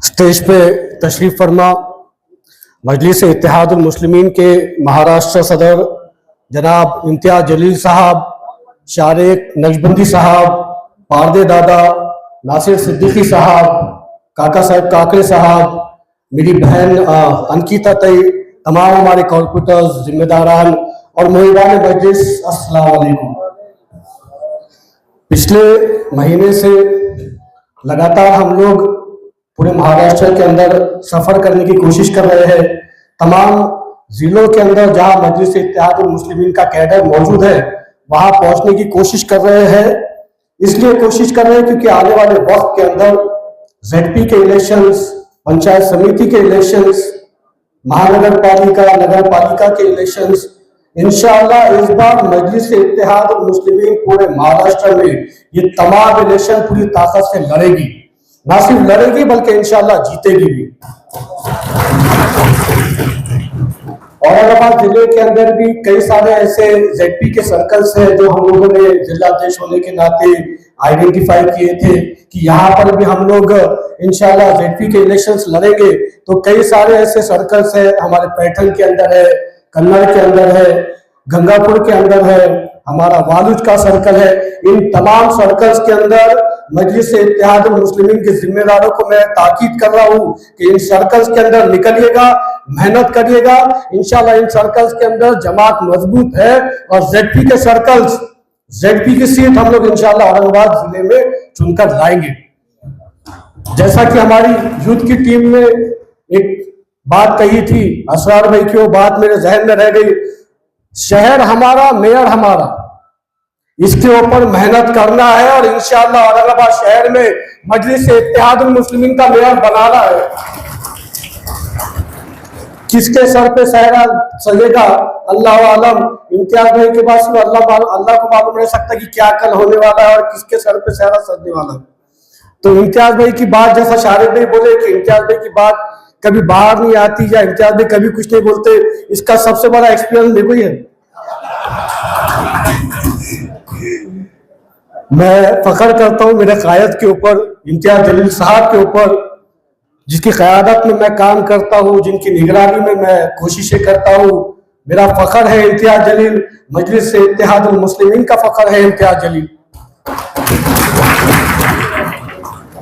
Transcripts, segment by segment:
Stage पे तशरीफ फरमा मजलिस इत्तेहादुल मुस्लिमीन के महाराष्ट्र सदर जनाब इम्तियाज जलील साहब, शारिक नक्शबंदी साहब, पारदे दादा नासिर सिद्दीकी साहब, काका साहब काकरे साहब, मेरी बहन अंकिता तई, तमाम हमारे कॉर्पोरेटर्स, जिम्मेदारान और मुहिबान मजलिस, अस्सलाम वालेकुम। पिछले महीने से लगातार हम लोग पूरे महाराष्ट्र के अंदर सफर करने की कोशिश कर रहे हैं। तमाम जिलों के अंदर जहां मजलिस इत्तेहादुल मुस्लिमीन का कैडर मौजूद है वहां पहुंचने की कोशिश कर रहे हैं। इसलिए कोशिश कर रहे हैं क्योंकि आने वाले वक्त के अंदर ZP के इलेक्शंस, पंचायत समिति के इलेक्शंस, महानगर पालिका, नगर पालिका के इलेक्शंस, इंशाअल्लाह इस बार मजलिस इत्तेहादुल मुस्लिमीन पूरे महाराष्ट्र में ये तमाम इलेक्शन पूरी ताकत से लड़ेगी। ना सिर्फ लड़ेगी बल्कि इंशाअल्लाह जीतेगी भी। औरंगाबाद जिले के अंदर भी कई सारे ऐसे ZP के सर्कल्स हैं जो हम लोगों ने जिलाध्यक्ष होने के नाते आइडेंटिफाई किए थे कि यहाँ पर भी हम लोग इंशाअल्लाह ZP के इलेक्शंस लड़ेंगे। तो कई सारे ऐसे सर्कल्स हैं, हमारे पैठण के अंदर है, कन्नड़ के अंदर है, गंगापुर के अंदर है, हमारा वालूज का सर्कल है। इन तमाम सर्कल्स के अंदर मजलिस इत्तेहादुल मुस्लिमीन के जिम्मेदारों को मैं ताकीद कर रहा हूँ कि इन सर्कल्स के अंदर निकलिएगा, मेहनत करिएगा। इंशाल्लाह इन सर्कल्स के अंदर जमात मजबूत है और ZP के सर्कल्स, ZP की सीट हम लोग इंशाल्लाह औरंगाबाद जिले में चुनकर लाएंगे। जैसा कि हमारी यूथ की टीम ने एक बात कही थी, असरार भाई की वो बात मेरे जहन में रह गई, शहर हमारा, मेयर हमारा, इसके ऊपर मेहनत करना है और इंशाअल्लाह औरंगाबाद शहर में मजलिस इत्तेहादुल मुस्लिमीन का मेयर बनाना है। किसके सर पे सहरा सजेगा अल्लाह आलम। इम्तियाज भाई के पास अल्लाह को मालूम रह सकता है कि क्या कल होने वाला है और किसके सर पे सहरा सजने वाला है। तो इम्तियाज भाई की बात, जैसा शारिक भाई बोले कि इम्तियाज भाई की बात कभी बाहर नहीं आती या इम्तियाज भाई कभी कुछ नहीं बोलते, इसका सबसे बड़ा एक्सपीरियंस देखो ही है। मैं फख्र करता हूं मेरे कायद के ऊपर, इम्तियाज जलील साहब के ऊपर, जिसकी क़यादत में मैं काम करता हूं, जिनकी निगरानी में मैं कोशिशें करता हूं। मेरा फख्र है इम्तियाज जलील, मजलिस इत्तेहादुल मुस्लिमीन का फख्र है इम्तियाज जलील।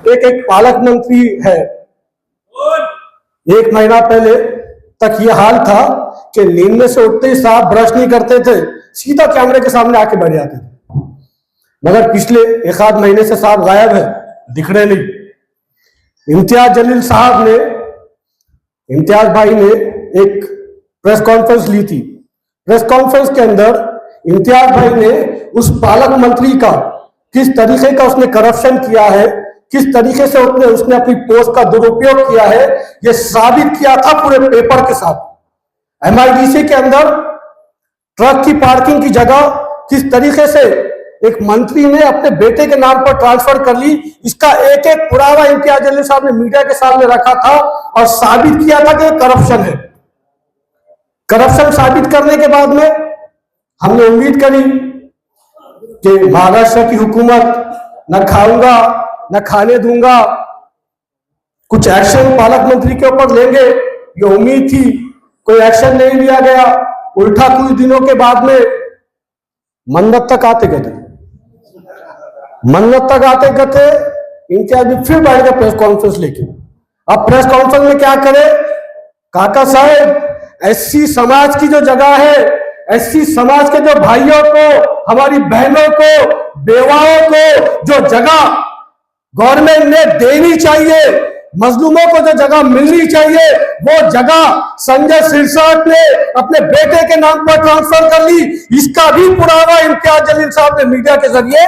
एक पालक मंत्री है, 1 महीना पहले तक ये हाल था कि नींद में से उठते ही साहब ब्रश नहीं करते थे, सीधा कैमरे के सामने आके बैठ जाते थे। मगर पिछले 1 आध महीने से साहब गायब है, दिख रहे नहीं। इम्तियाज जलील साहब ने, इम्तियाज भाई ने एक प्रेस कॉन्फ्रेंस ली थी। प्रेस कॉन्फ्रेंस के अंदर इम्तियाज भाई ने उस पालक मंत्री का किस तरीके का उसने करप्शन किया है, किस तरीके से उसने अपनी पोस्ट का दुरुपयोग किया है, यह साबित किया था पूरे पेपर के साथ। MIDC के अंदर ट्रक की पार्किंग की जगह किस तरीके से एक मंत्री ने अपने बेटे के नाम पर ट्रांसफर कर ली, इसका एक एक पुरावा इम्तियाज जलील साहब ने मीडिया के सामने रखा था और साबित किया था कि करप्शन है। करप्शन साबित करने के बाद में हमने उम्मीद करी कि महाराष्ट्र की हुकूमत न खाऊंगा न खाने दूंगा, कुछ एक्शन पालक मंत्री के ऊपर लेंगे, ये उम्मीद थी। कोई एक्शन नहीं लिया गया। उल्टा कुछ दिनों के बाद में मन्नत तक आते गए, मन्नत तक आते गए इम्तियाज फिर बैठ गए प्रेस कॉन्फ्रेंस लेके। अब प्रेस कॉन्फ्रेंस में क्या करे, काका साहब SC समाज की जो जगह है, SC समाज के जो भाइयों को, हमारी बहनों को, बेवाओं को जो जगह गवर्नमेंट ने देनी चाहिए, मजलूमों को जो जगह मिलनी चाहिए, वो जगह संजय सिरसाट ने अपने बेटे के नाम पर ट्रांसफर कर ली। इसका भी पुरावा इम्तियाज जलील साहब ने मीडिया के जरिए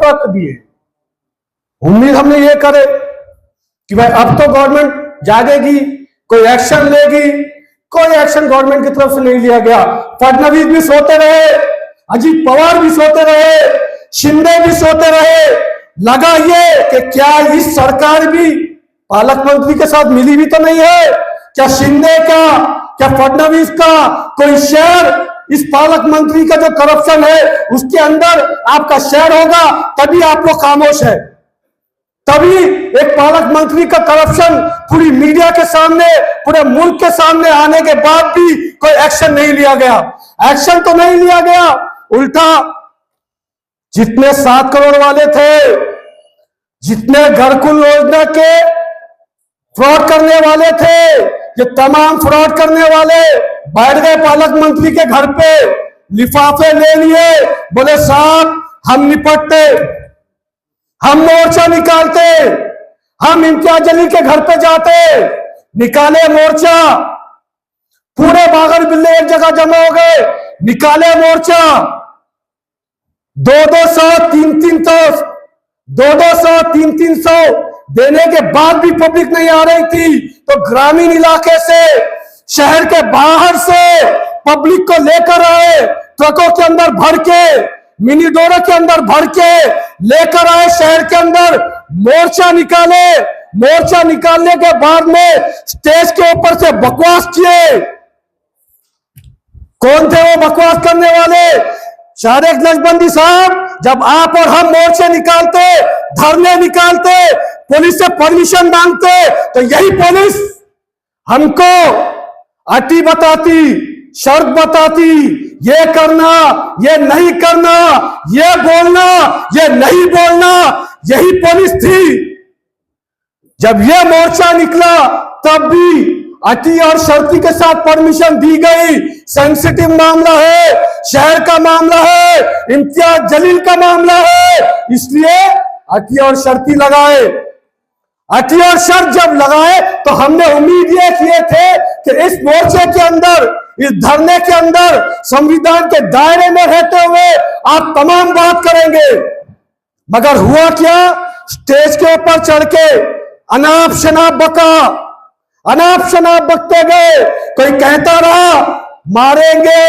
रख दिए। उम्मीद हमने ये करे कि भाई अब तो गवर्नमेंट जागेगी, कोई एक्शन लेगी। कोई एक्शन गवर्नमेंट की तरफ से नहीं लिया गया। फडणवीस भी सोते रहे, अजीत पवार भी सोते रहे, शिंदे भी सोते रहे। लगा ये कि क्या इस सरकार भी पालक मंत्री के साथ मिली भी तो नहीं है? क्या शिंदे का, क्या फडणवीस का कोई शेयर इस पालक मंत्री का जो करप्शन है उसके अंदर आपका शेयर होगा, तभी आप लोग खामोश है। तभी एक पालक मंत्री का करप्शन पूरी मीडिया के सामने, पूरे मुल्क के सामने आने के बाद भी कोई एक्शन नहीं लिया गया। एक्शन तो नहीं लिया गया, उल्टा जितने 7 करोड़ वाले थे, जितने घरकुल योजना के फ्रॉड करने वाले थे, ये तमाम फ्रॉड करने वाले बैठ गए पालक मंत्री के घर पे, लिफाफे ले लिए, बोले साहब हम निपटते, हम मोर्चा निकालते, हम इम्तियाज जलील के घर पे जाते, निकाले मोर्चा, पूरे बागर बिल्ले एक जगह जमा हो गए, निकाले मोर्चा, 200-200, 300-300, 200-200, 300-300 देने के बाद भी पब्लिक नहीं आ रही थी, तो ग्रामीण इलाके से, शहर के बाहर से पब्लिक को लेकर आए, ट्रकों के अंदर भर के, मिनी डोरों के अंदर भर के लेकर आए, शहर के अंदर मोर्चा निकाले। मोर्चा निकालने के बाद में स्टेज के ऊपर से बकवास किए। कौन थे वो बकवास करने वाले? शारिक नक्शबंदी साहब, जब आप और हम मोर्चे निकालते, धरने निकालते, पुलिस से परमिशन मांगते, तो यही पुलिस हमको अटी बताती, शर्त बताती, ये करना, ये नहीं करना, ये बोलना, ये नहीं बोलना, यही पुलिस थी। जब ये मोर्चा निकला तब भी अटी और शर्ती के साथ परमिशन दी गई। सेंसिटिव मामला है, शहर का मामला है, इम्तियाज जलील का मामला है, इसलिए अटी और शर्ती लगाए। अटी और शर्त जब लगाए तो हमने उम्मीद ये किए थे कि इस मोर्चे के अंदर, इस धरने के अंदर संविधान के दायरे में रहते हुए आप तमाम बात करेंगे, मगर हुआ क्या? स्टेज के ऊपर चढ़ के अनाप शनाप बका, अनाप शनाप बकते गए। कोई कहता रहा मारेंगे,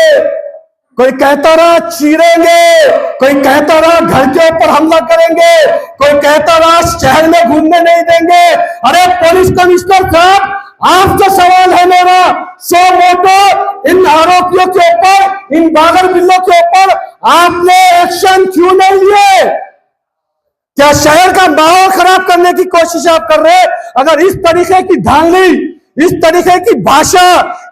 कोई कहता रहा चीरेंगे, कोई कहता रहा घर के ऊपर हमला करेंगे, कोई कहता रहा शहर में घूमने नहीं देंगे। अरे पुलिस कमिश्नर साहब, आपसे सवाल है मेरा, सो मोटो इन आरोपियों के ऊपर, इन बागर बिल्लों के ऊपर आपने एक्शन क्यों नहीं लिए? क्या शहर का माहौल खराब करने की कोशिश आप कर रहे हैं? अगर इस तरीके की धांधली, इस तरीके की भाषा,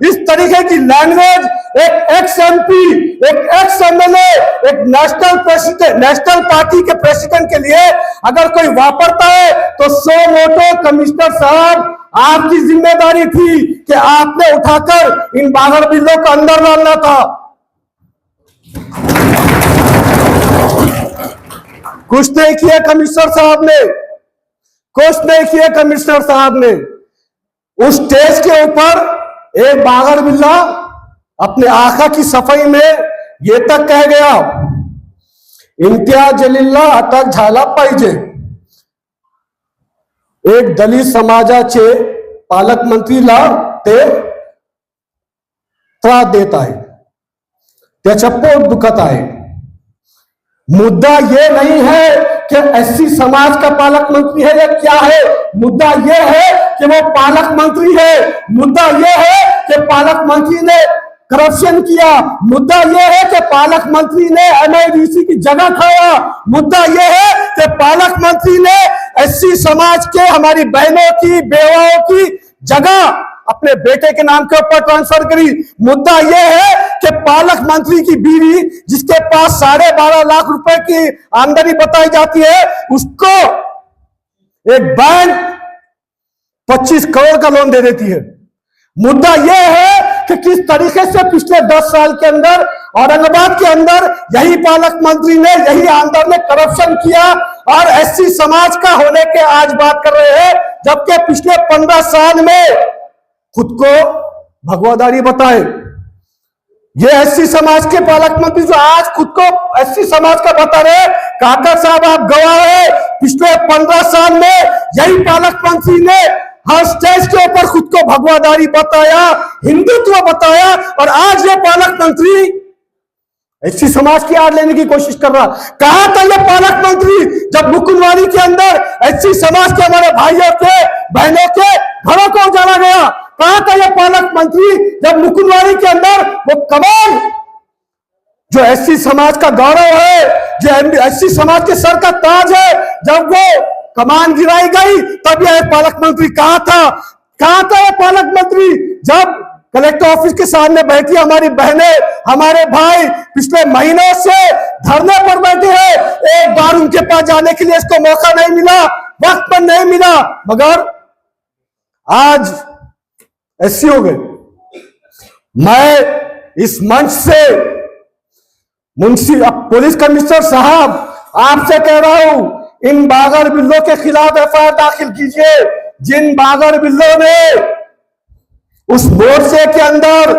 इस तरीके की लैंग्वेज एक एक्स एमपी, एक एक्स एमएलए, एक नेशनल पार्टी के प्रेसिडेंट के लिए अगर कोई वापरता है, तो सो मोटो कमिश्नर साहब, आपकी जिम्मेदारी थी कि आपने उठाकर इन बागर बिल्लों को अंदर डालना था। कुछ नहीं किया कमिश्नर साहब ने, कुछ नहीं किया कमिश्नर साहब ने। उस स्टेज के ऊपर एक बागर बिल्ला अपने आका की सफाई में ये तक कह गया, इम्तियाज जलीलला अटक झाला पाहिजे। एक दलित समाजाचे पालकमंत्रीला ते त्रास देत आहे, त्याचं पोट दुखत आहे। मुद्दा ये नहीं है कि एससी समाज का पालक मंत्री है या क्या है, मुद्दा ये है कि वो पालक मंत्री है। मुद्दा ये है कि पालक मंत्री ने करप्शन किया। मुद्दा ये है कि पालक मंत्री ने एमआईडीसी की जगह खाया। मुद्दा ये है कि पालक मंत्री ने एससी समाज के, हमारी बहनों की, बेवाओं की जगह अपने बेटे के नाम के ऊपर ट्रांसफर करी। मुद्दा यह है कि पालक मंत्री की बीवी, जिसके पास 12.5 लाख रुपए की आमदनी बताई जाती है, उसको एक बैंक 25 करोड़ का लोन दे देती है। मुद्दा यह है कि किस तरीके से पिछले 10 साल के अंदर औरंगाबाद के अंदर यही पालक मंत्री ने, यही आंदर ने करप्शन किया और एससी समाज का होने के आज बात कर रहे हैं, जबकि पिछले 15 साल में खुद को भगवादारी बताए। ये एससी समाज के पालक मंत्री जो आज खुद को एससी समाज का बता रहे, काका साहब आप गवाह है, पिछले 15 साल में यही पालक मंत्री ने हर स्टेज के ऊपर खुद को भगवादारी बताया, हिंदुत्व बताया, और आज ये पालक मंत्री एससी समाज की आड़ लेने की कोशिश कर रहा। कहा था ये पालक मंत्री जब मुकुंदवाड़ी के अंदर एससी समाज के हमारे भाइयों के, बहनों के घरों को उजाड़ा गया? कहा था ये पालक मंत्री जब मुकुंदवाड़ी के अंदर वो कमान जो एससी समाज का गौरव है, जो एससी समाज के सर का ताज है, जब वो कमान गिराई गई तब यह पालक मंत्री कहाँ था? कहाँ था यह पालक मंत्री जब कलेक्टर ऑफिस के सामने बैठी हमारी बहनें, हमारे भाई पिछले महीनों से धरने पर बैठे हैं? एक बार उनके पास जाने के लिए इसको मौका नहीं मिला, वक्त पर नहीं मिला, मगर आज एससी हो गए। मैं इस मंच से मुंशी पुलिस कमिश्नर साहब आपसे कह रहा हूं, इन बागर बिल्लों के खिलाफ एफआईआर दाखिल कीजिए, जिन बागर बिल्लों ने उस मोर्चे के अंदर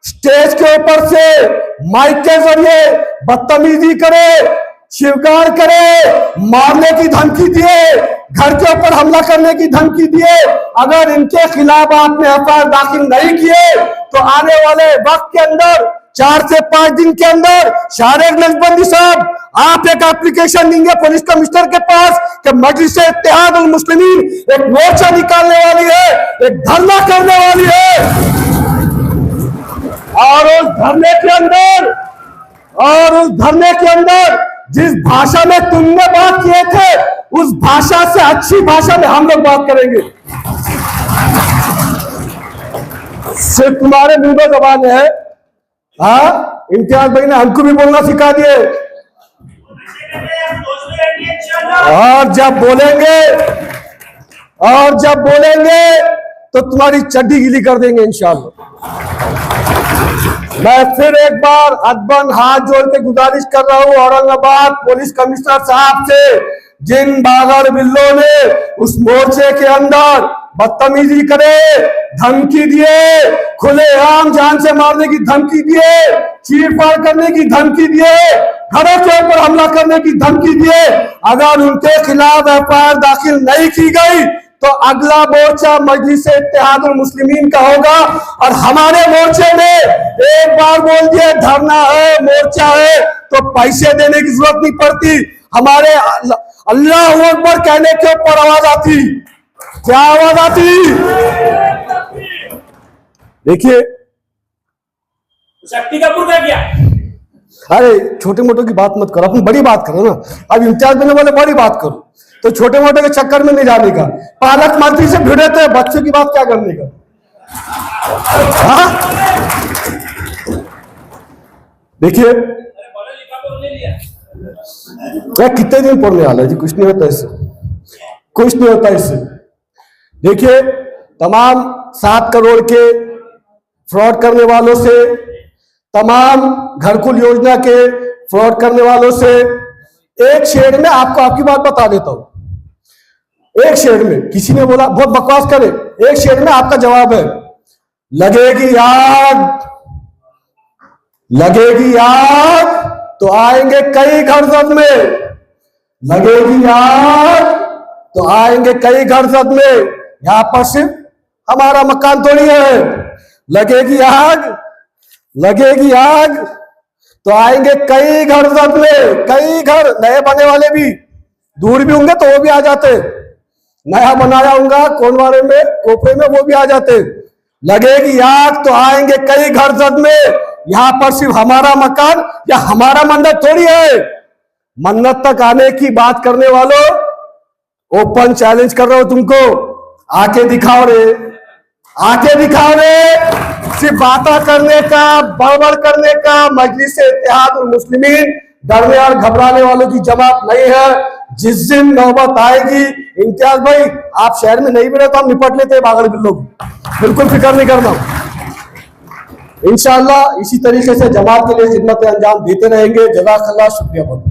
स्टेज के ऊपर से माइक के जरिए बदतमीजी करे, शिवगार करे, मारने की धमकी दिए, घर के ऊपर हमला करने की धमकी दिए। अगर इनके खिलाफ आपने एफआईआर दाखिल नहीं किए तो आने वाले वक्त के अंदर 4 से 5 दिन के अंदर शारेक नजबंदी साहब आप एक एप्लीकेशन देंगे पुलिस कमिश्नर के पास कि मजलिस-ए इत्तेहाद उल मुस्लिमीन एक मोर्चा निकालने वाली है, एक धरना करने वाली है, और उस धरने के अंदर जिस भाषा में तुमने बात किए थे उस भाषा से अच्छी भाषा में हम लोग बात करेंगे। सिर्फ तुम्हारे मुंह में जबान है। हाँ, इम्तियाज भाई ने हमको भी बोलना सिखा दिए, और जब बोलेंगे तो तुम्हारी चड्डी गीली कर देंगे इंशाअल्लाह। मैं फिर एक बार अदबन हाथ जोड़ के गुजारिश कर रहा हूं औरंगाबाद पुलिस कमिश्नर साहब से, जिन बागर बिल्लों ने उस मोर्चे के अंदर बदतमीजी करे, धमकी दिए, खुलेआम जान से मारने की धमकी दिए, चीर-फाड़ करने की धमकी दिए, घरों के ऊपर हमला करने की धमकी दिए, अगर उनके खिलाफ एफआईआर दाखिल नहीं की गई तो अगला मोर्चा मजलिस-ए इत्तेहाद उल मुस्लिमीन का होगा। और हमारे मोर्चे में एक बार बोल दिए धरना है, मोर्चा है, तो पैसे देने की जरूरत नहीं पड़ती। हमारे अल्लाहू अकबर कहने के ऊपर आवाज आती। क्या आवाज आती? देखिए शक्ति कपूर का क्या? अरे छोटे मोटों की बात मत करो, अपन बड़ी बात करो ना। अब इम्तियाज देने वाले बड़ी बात करो, तो छोटे मोटे के चक्कर में नहीं जाने का। पालक मंत्री से भिड़े थे, बच्चों की बात क्या करने का? देखिए कितने दिन पढ़ने वाला है जी, कुछ नहीं होता इससे, कुछ नहीं होता इससे। देखिए तमाम 7 करोड़ के फ्रॉड करने वालों से, तमाम घरकुल योजना के फ्रॉड करने वालों से एक शेर में आपको आपकी बात बता देता हूं। एक शेर में किसी ने बोला बहुत बकवास करे, एक शेर में आपका जवाब है, लगेगी आग तो आएंगे कई घर जद में, लगेगी आग तो आएंगे कई घर जद में। यहां पर सिर्फ हमारा मकान थोड़ी है, लगेगी आग तो आएंगे कई घर जद में, कई घर नए बने वाले भी दूर भी होंगे तो वो भी आ जाते, नया बनाया होगा कोनवाड़े में, कोपरे में, वो भी आ जाते। लगेगी आग तो आएंगे कई घर जद में। यहां पर सिर्फ हमारा मकान या हमारा मंदिर थोड़ी है। मन्नत तक आने की बात करने वालों, ओपन चैलेंज कर रहा हूं तुमको, आके दिखाओ रे, आके दिखाओ रे। सिर्फ बातें करने का, बड़बड़ करने का मजलिस-ए इत्तेहाद उल मुस्लिमीन डरने और घबराने वालों की जमात नहीं है। जिस दिन नौबत आएगी, इम्तियाज भाई आप शहर में नहीं मिले तो हम निपट लेते हैं बागर बिल्लों को, बिल्कुल फिक्र नहीं करना। इंशाअल्लाह इसी तरीके से जमात के लिए खिदमत अंजाम देते रहेंगे। जज़ाकल्लाह, शुक्रिया बहुत।